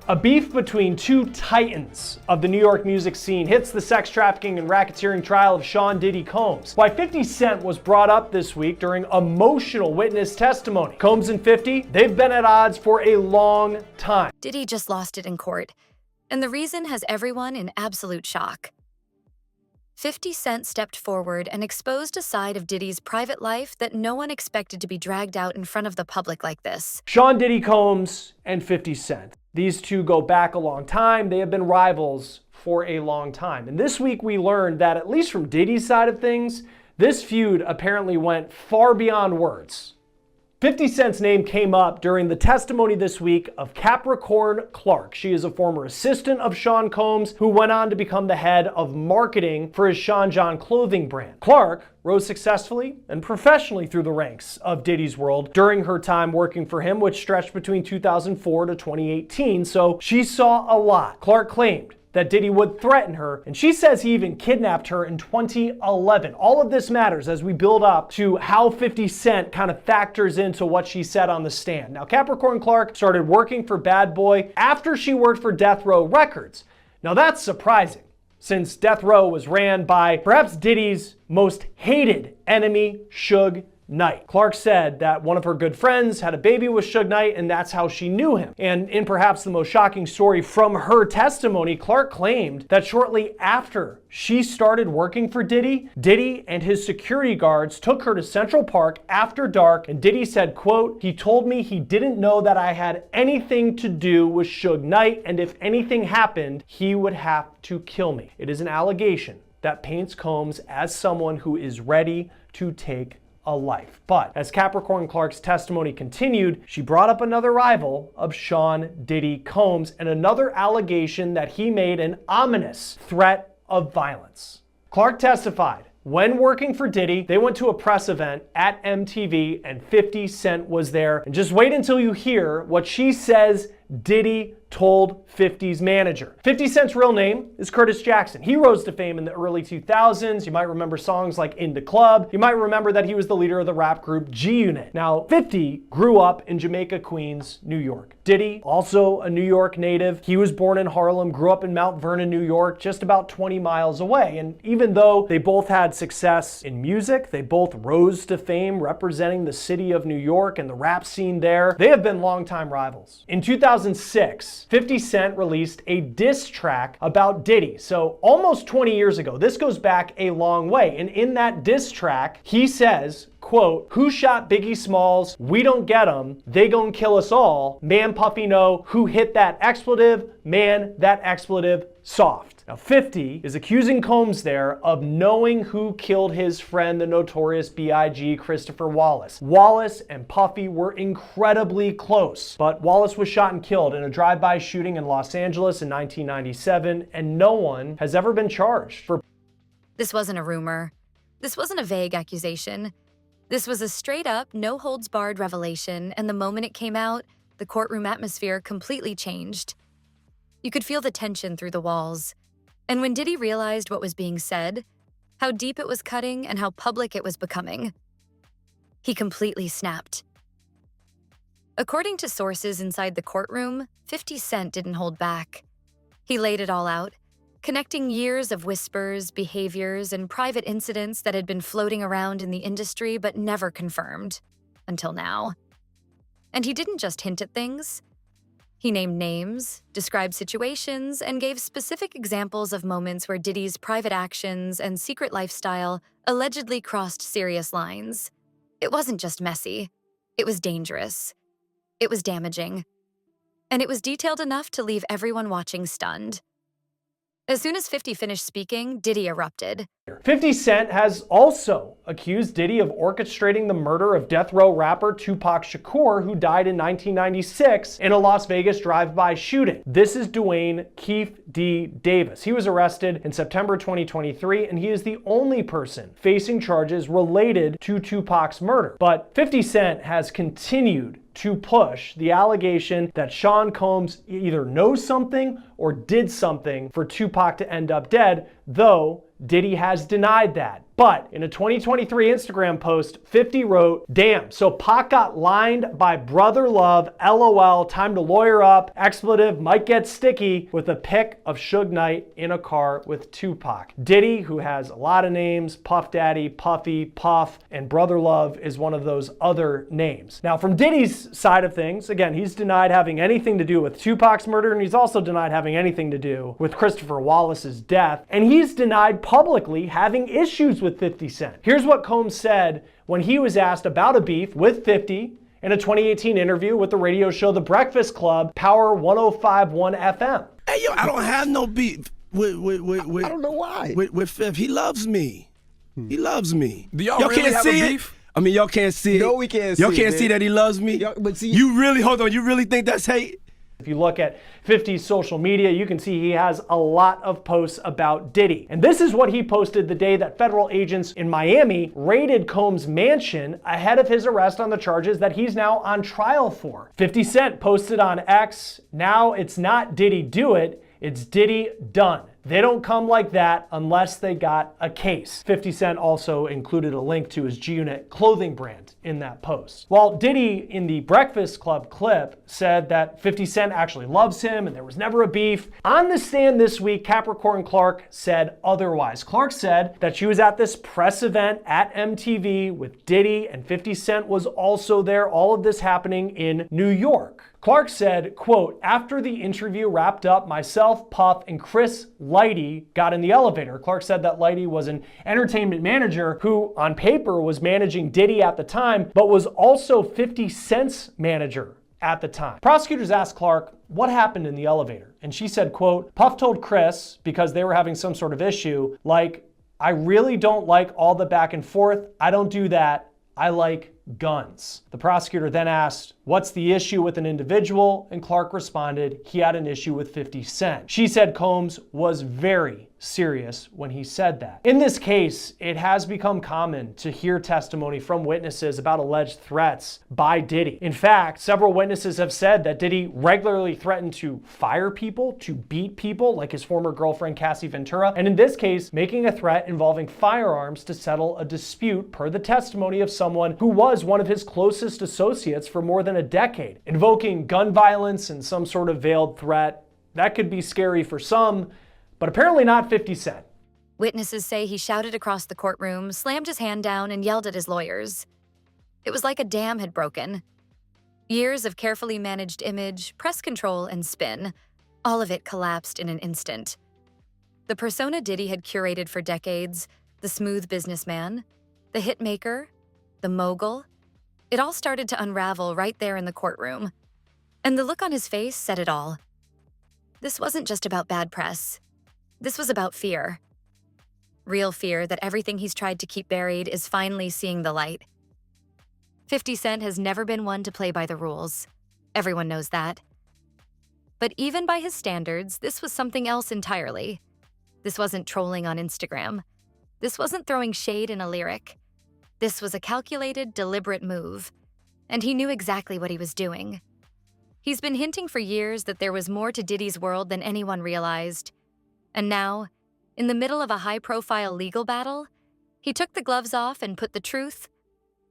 A beef between two titans of the New York music scene hits the sex trafficking and racketeering trial of Sean Diddy Combs. Why 50 Cent was brought up this week during emotional witness testimony. Combs and 50, they've been at odds for a long time. Diddy just lost it in court, and the reason has everyone in absolute shock. 50 Cent stepped forward and exposed a side of Diddy's private life that no one expected to be dragged out in front of the public like this. Sean Diddy Combs and 50 Cent. These two go back a long time. They have been rivals for a long time. And this week we learned that, at least from Diddy's side of things, this feud apparently went far beyond words. 50 Cent's name came up during the testimony this week of Capricorn Clark. She is a former assistant of Sean Combs who went on to become the head of marketing for his Sean John clothing brand. Clark rose successfully and professionally through the ranks of Diddy's world during her time working for him, which stretched between 2004 to 2018, so she saw a lot. Clark claimed that Diddy would threaten her, and she says he even kidnapped her in 2011. All of this matters as we build up to how 50 Cent kind of factors into what she said on the stand. Now, Capricorn Clark started working for Bad Boy after she worked for Death Row Records. Now that's surprising, since Death Row was ran by perhaps Diddy's most hated enemy, Suge Knight. Clark said that one of her good friends had a baby with Suge Knight, and that's how she knew him. And in perhaps the most shocking story from her testimony, Clark claimed that shortly after she started working for Diddy, Diddy and his security guards took her to Central Park after dark, and Diddy said, quote, "He told me he didn't know that I had anything to do with Suge Knight, and if anything happened, he would have to kill me." It is an allegation that paints Combs as someone who is ready to take a life. But as Capricorn Clark's testimony continued, she brought up another rival of Sean Diddy Combs and another allegation that he made an ominous threat of violence. Clark testified, when working for Diddy, they went to a press event at MTV and 50 Cent was there. And just wait until you hear what she says Diddy told 50's manager. 50 Cent's real name is Curtis Jackson. He rose to fame in the early 2000s. You might remember songs like In the Club. You might remember that he was the leader of the rap group G-Unit. Now, 50 grew up in Jamaica, Queens, New York. Diddy, also a New York native. He was born in Harlem, grew up in Mount Vernon, New York, just about 20 miles away. And even though they both had success in music, they both rose to fame representing the city of New York and the rap scene there, they have been longtime rivals. In 2006, 50 Cent released a diss track about Diddy. So almost 20 years ago, this goes back a long way. And in that diss track, he says, quote, "Who shot Biggie Smalls? We don't get 'em. They gon' kill us all. Man, Puffy know who hit that expletive. Man, that expletive soft." Now 50 is accusing Combs there of knowing who killed his friend, the notorious B.I.G. Christopher Wallace. Wallace and Puffy were incredibly close, but Wallace was shot and killed in a drive-by shooting in Los Angeles in 1997, and no one has ever been charged for. This wasn't a rumor. This wasn't a vague accusation. This was a straight-up, no-holds-barred revelation, and the moment it came out, the courtroom atmosphere completely changed. You could feel the tension through the walls. And when Diddy realized what was being said, how deep it was cutting and how public it was becoming, he completely snapped. According to sources inside the courtroom, 50 Cent didn't hold back. He laid it all out, connecting years of whispers, behaviors, and private incidents that had been floating around in the industry but never confirmed, until now. And he didn't just hint at things. He named names, described situations, and gave specific examples of moments where Diddy's private actions and secret lifestyle allegedly crossed serious lines. It wasn't just messy. It was dangerous. It was damaging. And it was detailed enough to leave everyone watching stunned. As soon as 50 finished speaking, Diddy erupted. 50 Cent has also accused Diddy of orchestrating the murder of death row rapper Tupac Shakur, who died in 1996 in a Las Vegas drive-by shooting. This is Dwayne Keefe D. Davis. He was arrested in September 2023, and he is the only person facing charges related to Tupac's murder. But 50 Cent has continued to push the allegation that Sean Combs either knows something or did something for Tupac to end up dead. though Diddy has denied that. But in a 2023 Instagram post, 50 wrote, "Damn, so Pac got lined by brother love, LOL, time to lawyer up, expletive might get sticky," with a pic of Suge Knight in a car with Tupac. Diddy, who has a lot of names, Puff Daddy, Puffy, Puff, and brother love is one of those other names. Now, from Diddy's side of things, again, he's denied having anything to do with Tupac's murder, and he's also denied having anything to do with Christopher Wallace's death, and he's denied publicly having issues with 50 Cent. Here's what Combs said when he was asked about a beef with 50 in a 2018 interview with the radio show The Breakfast Club, Power 105.1 FM. Hey, yo, I don't have no beef with I don't know why. With Fifth. He loves me. He loves me. Do y'all really can't have see a it? beef? I mean, y'all can't see it. No, we can't Y'all see can't it, see man. that he loves me? But see, you really, hold on, you really think that's hate? If you look at 50's social media, you can see he has a lot of posts about Diddy. And this is what he posted the day that federal agents in Miami raided Combs' mansion ahead of his arrest on the charges that he's now on trial for. 50 Cent posted on X, "Now it's not Diddy do it, it's Diddy done. They don't come like that unless they got a case." 50 Cent also included a link to his G-Unit clothing brand in that post. While Diddy in the Breakfast Club clip said that 50 Cent actually loves him and there was never a beef, on the stand this week, Capricorn Clark said otherwise. Clark said that she was at this press event at MTV with Diddy and 50 Cent was also there, all of this happening in New York. Clark said, quote, "After the interview wrapped up, myself, Puff, and Chris Lighty got in the elevator." Clark said that Lighty was an entertainment manager who, on paper, was managing Diddy at the time, but was also 50 Cent's manager at the time. Prosecutors asked Clark what happened in the elevator, and she said, quote, "Puff told Chris, because they were having some sort of issue, like, I really don't like all the back and forth. I don't do that. I like guns." The prosecutor then asked, "What's the issue with an individual?" And Clark responded, he had an issue with 50 Cent. She said Combs was very serious when he said that. In this case, it has become common to hear testimony from witnesses about alleged threats by Diddy. In fact, several witnesses have said that Diddy regularly threatened to fire people, to beat people, like his former girlfriend Cassie Ventura, and in this case, making a threat involving firearms to settle a dispute, per the testimony of someone who was one of his closest associates for more than a decade. Invoking gun violence and some sort of veiled threat, that could be scary for some, but apparently not 50 Cent. Witnesses say he shouted across the courtroom, slammed his hand down, and yelled at his lawyers. It was like a dam had broken. Years of carefully managed image, press control, and spin, all of it collapsed in an instant. The persona Diddy had curated for decades, the smooth businessman, the hitmaker, the mogul, it all started to unravel right there in the courtroom. And the look on his face said it all. This wasn't just about bad press. This was about fear. Real fear that everything he's tried to keep buried is finally seeing the light. 50 Cent has never been one to play by the rules. Everyone knows that. But even by his standards, this was something else entirely. This wasn't trolling on Instagram. This wasn't throwing shade in a lyric. This was a calculated, deliberate move. And he knew exactly what he was doing. He's been hinting for years that there was more to Diddy's world than anyone realized. And now, in the middle of a high-profile legal battle, he took the gloves off and put the truth,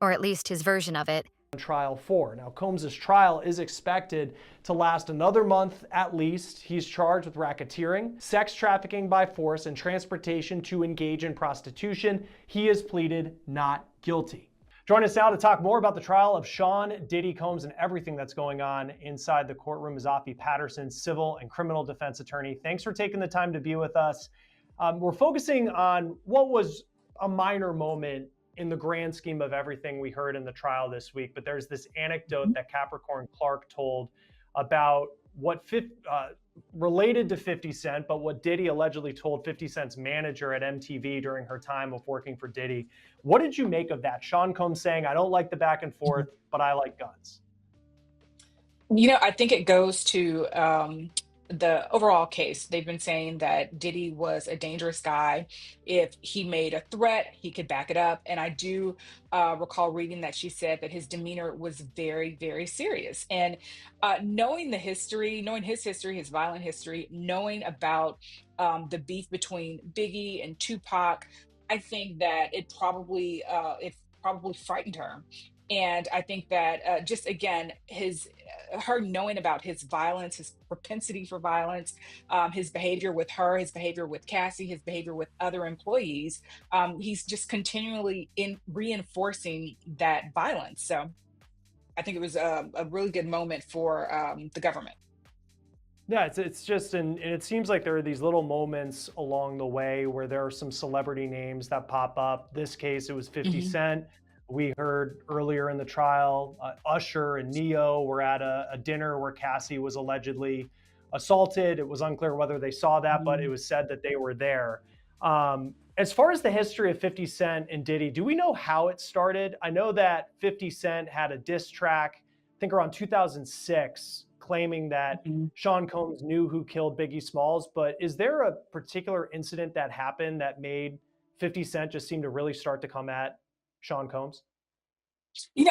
or at least his version of it, on trial for. Now, Combs' trial is expected to last another month at least. He's charged with racketeering, sex trafficking by force, and transportation to engage in prostitution. He has pleaded not guilty. Join us now to talk more about the trial of Sean Diddy Combs and everything that's going on inside the courtroom is Afi Patterson, civil and criminal defense attorney. Thanks for taking the time to be with us. We're focusing on what was a minor moment in the grand scheme of everything we heard in the trial this week, but there's this anecdote that Capricorn Clark told about what related to 50 Cent, but what Diddy allegedly told 50 Cent's manager at MTV during her time of working for Diddy. What did you make of that? Sean Combs saying, "I don't like the back and forth, but I like guns." You know, I think it goes to the overall case. They've been saying that Diddy was a dangerous guy. If he made a threat, he could back it up. And I do recall reading that she said that his demeanor was very, very serious. And knowing the history, knowing his history, his violent history, knowing about the beef between Biggie and Tupac, I think that it probably frightened her. And I think that just again, her knowing about his violence, his propensity for violence, his behavior with her, his behavior with Cassie, his behavior with other employees, he's just continually in reinforcing that violence. So I think it was a really good moment for the government. Yeah, it's just, and it seems like there are these little moments along the way where there are some celebrity names that pop up. This case, it was 50 Cent. We heard earlier in the trial, Usher and Neo were at a dinner where Cassie was allegedly assaulted. It was unclear whether they saw that, but it was said that they were there. As far as the history of 50 Cent and Diddy, do we know how it started? I know that 50 Cent had a diss track, I think around 2006, claiming that Sean Combs knew who killed Biggie Smalls, but is there a particular incident that happened that made 50 Cent just seem to really start to come at Sean Combs?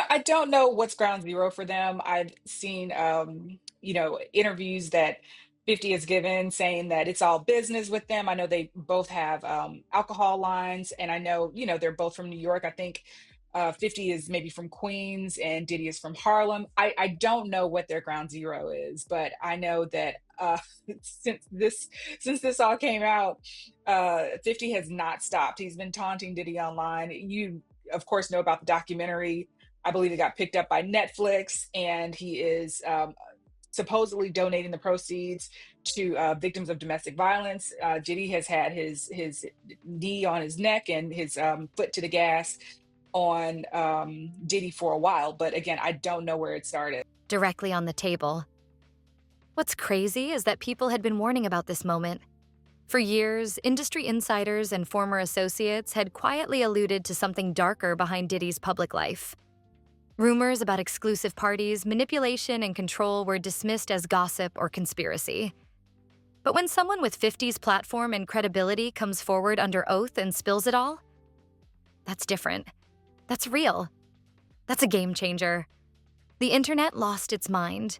I don't know what's ground zero for them. I've seen, interviews that 50 has given saying that it's all business with them. I know they both have alcohol lines, and I know, they're both from New York. I think 50 is maybe from Queens and Diddy is from Harlem. I don't know what their ground zero is, but I know that since this all came out, 50 has not stopped. He's been taunting Diddy online. You, of course, know about the documentary. I believe it got picked up by Netflix, and he is supposedly donating the proceeds to victims of domestic violence. Diddy has had his knee on his neck and his foot to the gas on Diddy for a while. But again, I don't know where it started. Directly on the table. What's crazy is that people had been warning about this moment. For years, industry insiders and former associates had quietly alluded to something darker behind Diddy's public life. Rumors about exclusive parties, manipulation, and control were dismissed as gossip or conspiracy. But when someone with 50's platform and credibility comes forward under oath and spills it all, that's different. That's real. That's a game changer. The internet lost its mind.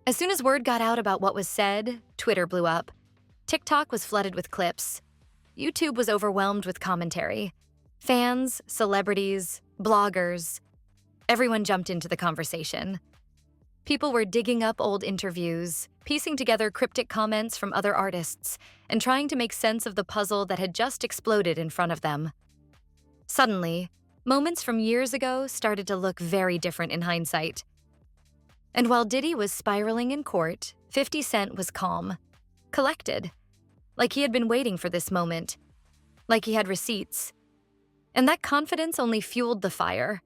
As soon as word got out about what was said, Twitter blew up. TikTok was flooded with clips. YouTube was overwhelmed with commentary. Fans, celebrities, bloggers, everyone jumped into the conversation. People were digging up old interviews, piecing together cryptic comments from other artists, and trying to make sense of the puzzle that had just exploded in front of them. Suddenly, moments from years ago started to look very different in hindsight. And while Diddy was spiraling in court, 50 Cent was calm, collected, like he had been waiting for this moment, like he had receipts. And that confidence only fueled the fire.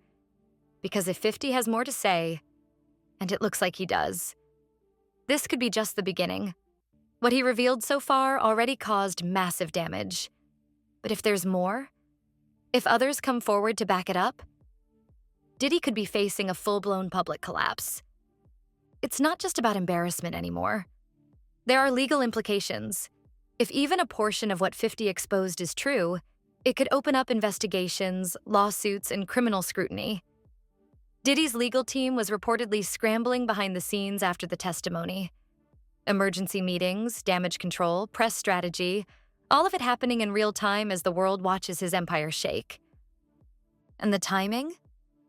Because if 50 has more to say, and it looks like he does, this could be just the beginning. What he revealed so far already caused massive damage. But if there's more, if others come forward to back it up, Diddy could be facing a full-blown public collapse. It's not just about embarrassment anymore. There are legal implications. If even a portion of what 50 exposed is true, it could open up investigations, lawsuits, and criminal scrutiny. Diddy's legal team was reportedly scrambling behind the scenes after the testimony. Emergency meetings, damage control, press strategy, all of it happening in real time as the world watches his empire shake. And the timing?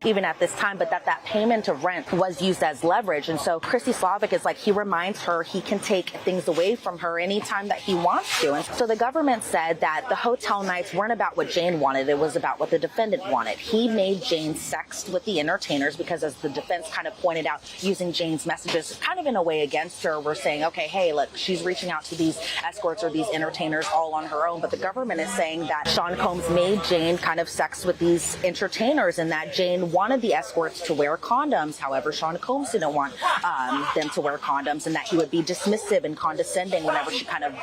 Even at this time, but that payment of rent was used as leverage. And so Chrissy Slavic is like, he reminds her he can take things away from her anytime that he wants to. And so the government said that the hotel nights weren't about what Jane wanted. It was about what the defendant wanted. He made Jane sext with the entertainers because, as the defense kind of pointed out, using Jane's messages kind of in a way against her, we're saying, okay, hey, look, she's reaching out to these escorts or these entertainers all on her own. But the government is saying that Sean Combs made Jane kind of sext with these entertainers and that Jane wanted the escorts to wear condoms. However, Sean Combs didn't want them to wear condoms, and that he would be dismissive and condescending whenever she kind of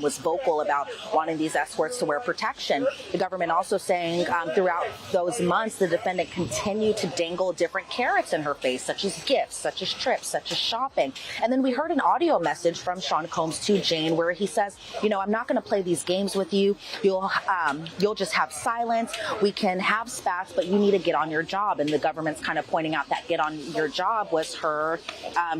was vocal about wanting these escorts to wear protection. The government also saying throughout those months, the defendant continued to dangle different carrots in her face, such as gifts, such as trips, such as shopping. And then we heard an audio message from Sean Combs to Jane where he says, you know, I'm not going to play these games with you. You'll just have silence. We can have spats, but you need to get on your job. And the government's kind of pointing out that get on your job was her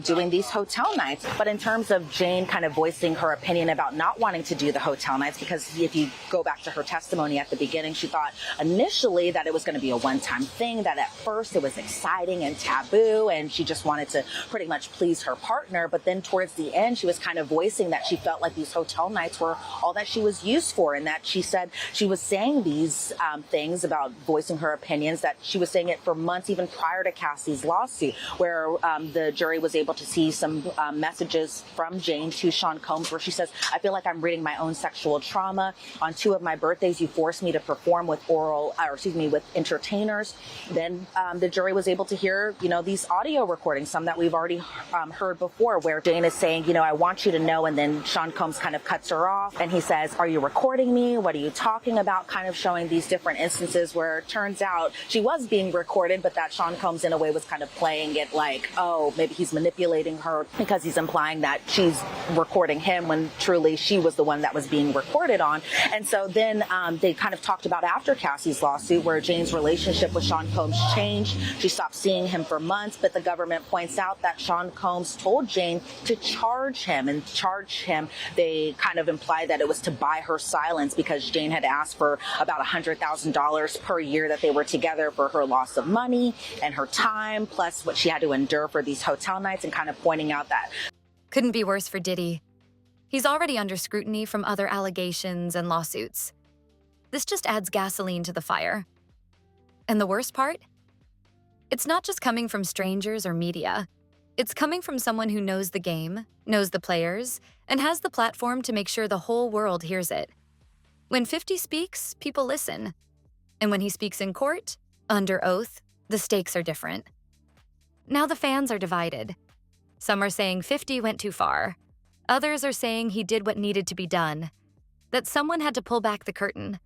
doing these hotel nights. But in terms of Jane kind of voicing her opinion about not wanting to do the hotel nights, because if you go back to her testimony at the beginning, she thought initially that it was going to be a one-time thing, that at first it was exciting and taboo, and she just wanted to pretty much please her partner. But then towards the end, she was kind of voicing that she felt like these hotel nights were all that she was used for, and that she said she was saying these things about voicing her opinions, that she was saying it for months even prior to Cassie's lawsuit, where the jury was able to see some messages from Jane to Sean Combs where she says, I feel like I'm reading my own sexual trauma. On 2 of my birthdays, you forced me to perform with with entertainers. Then the jury was able to hear, you know, these audio recordings, some that we've already heard before, where Jane is saying, you know, I want you to know, and then Sean Combs kind of cuts her off and he says, are you recording me? What are you talking about? Kind of showing these different instances where it turns out she was being recorded, but that Sean Combs in a way was kind of playing it like, oh, maybe he's manipulating her because he's implying that she's recording him when truly she was the one that was being recorded on. And so then they kind of talked about after Cassie's lawsuit where Jane's relationship with Sean Combs changed. She stopped seeing him for months, but the government points out that Sean Combs told Jane to charge him, and charge him, they kind of imply that it was to buy her silence because Jane had asked for about $100,000 per year that they were together for her loss of money and her time, plus what she had to endure for these hotel nights, and kind of pointing out that Couldn't be worse for Diddy. He's already under scrutiny from other allegations and lawsuits. This just adds gasoline to the fire. And the worst part? It's not just coming from strangers or media. It's coming from someone who knows the game, knows the players, and has the platform to make sure the whole world hears it. When 50 speaks, people listen. And when he speaks in court, under oath, the stakes are different. Now the fans are divided. Some are saying 50 went too far. Others are saying he did what needed to be done, that someone had to pull back the curtain.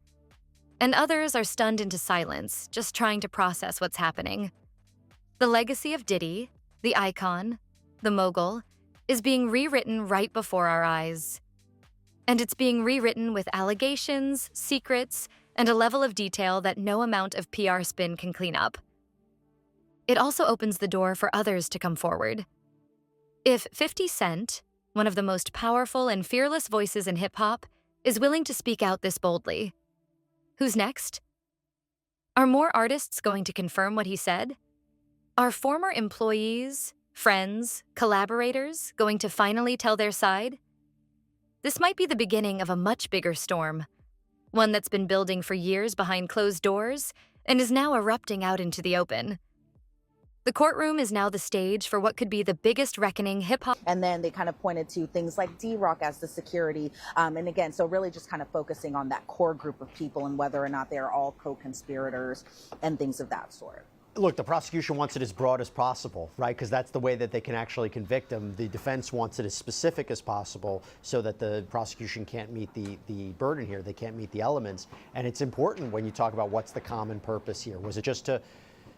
And others are stunned into silence, just trying to process what's happening. The legacy of Diddy, the icon, the mogul, is being rewritten right before our eyes. And it's being rewritten with allegations, secrets, and a level of detail that no amount of PR spin can clean up. It also opens the door for others to come forward. If 50 Cent, one of the most powerful and fearless voices in hip-hop, is willing to speak out this boldly, who's next? Are more artists going to confirm what he said? Are former employees, friends, collaborators going to finally tell their side? This might be the beginning of a much bigger storm, one that's been building for years behind closed doors and is now erupting out into the open. The courtroom is now the stage for what could be the biggest reckoning hip-hop. And then they kind of pointed to things like D-Rock as the security. And again, so really just kind of focusing on that core group of people and whether or not they're all co-conspirators and things of that sort. Look, the prosecution wants it as broad as possible, right? Because that's the way that they can actually convict him. The defense wants it as specific as possible so that the prosecution can't meet the burden here. They can't meet the elements. And it's important when you talk about what's the common purpose here. Was it just to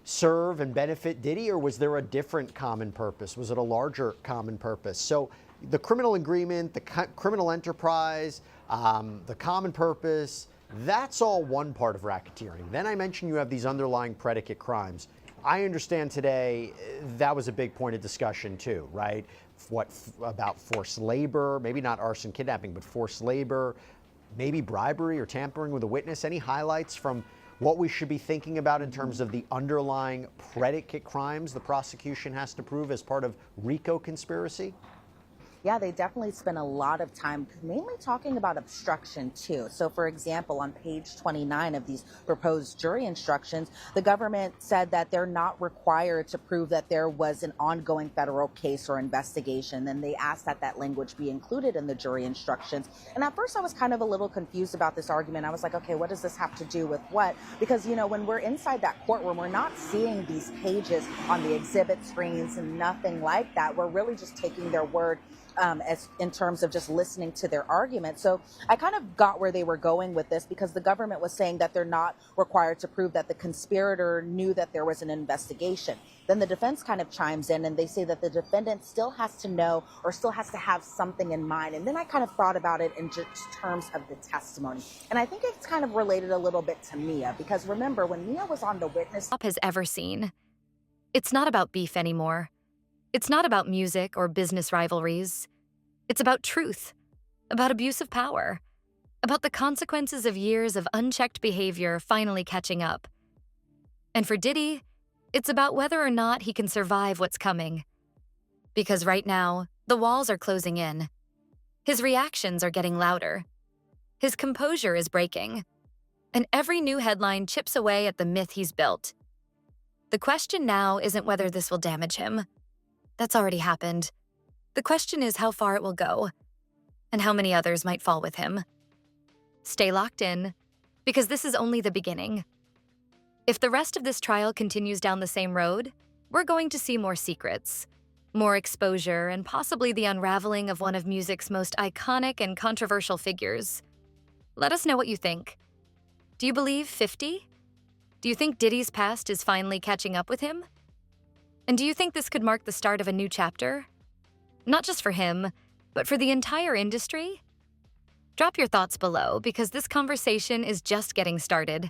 serve and benefit Diddy, or was there a different common purpose? Was it a larger common purpose? So the criminal agreement, the criminal enterprise, the common purpose, that's all one part of racketeering. Then I mentioned you have these underlying predicate crimes. I understand today that was a big point of discussion too, right? What about forced labor, maybe not arson, kidnapping, but forced labor, maybe bribery or tampering with a witness. Any highlights from what we should be thinking about in terms of the underlying predicate crimes the prosecution has to prove as part of RICO conspiracy? Yeah, they definitely spent a lot of time mainly talking about obstruction too. So, for example, on page 29 of these proposed jury instructions, the government said that they're not required to prove that there was an ongoing federal case or investigation. And they asked that that language be included in the jury instructions. And at first, I was kind of a little confused about this argument. I was like, okay, what does this have to do with what? Because, you know, when we're inside that courtroom, we're not seeing these pages on the exhibit screens and nothing like that. We're really just taking their word as in terms of just listening to their argument. So I kind of got where they were going with this, because the government was saying that they're not required to prove that the conspirator knew that there was an investigation. Then the defense kind of chimes in and they say that the defendant still has to know or still has to have something in mind. And then I kind of thought about it in just terms of the testimony. And I think it's kind of related a little bit to Mia, because remember when Mia was on the witness Has ever seen. It's not about beef anymore. It's not about music or business rivalries. It's about truth, about abuse of power, about the consequences of years of unchecked behavior finally catching up. And for Diddy, it's about whether or not he can survive what's coming. Because right now, the walls are closing in. His reactions are getting louder. His composure is breaking. And every new headline chips away at the myth he's built. The question now isn't whether this will damage him. That's already happened. The question is how far it will go, and how many others might fall with him. Stay locked in, because this is only the beginning. If the rest of this trial continues down the same road, we're going to see more secrets, more exposure, and possibly the unraveling of one of music's most iconic and controversial figures. Let us know what you think. Do you believe 50? Do you think Diddy's past is finally catching up with him? And do you think this could mark the start of a new chapter? Not just for him, but for the entire industry? Drop your thoughts below, because this conversation is just getting started.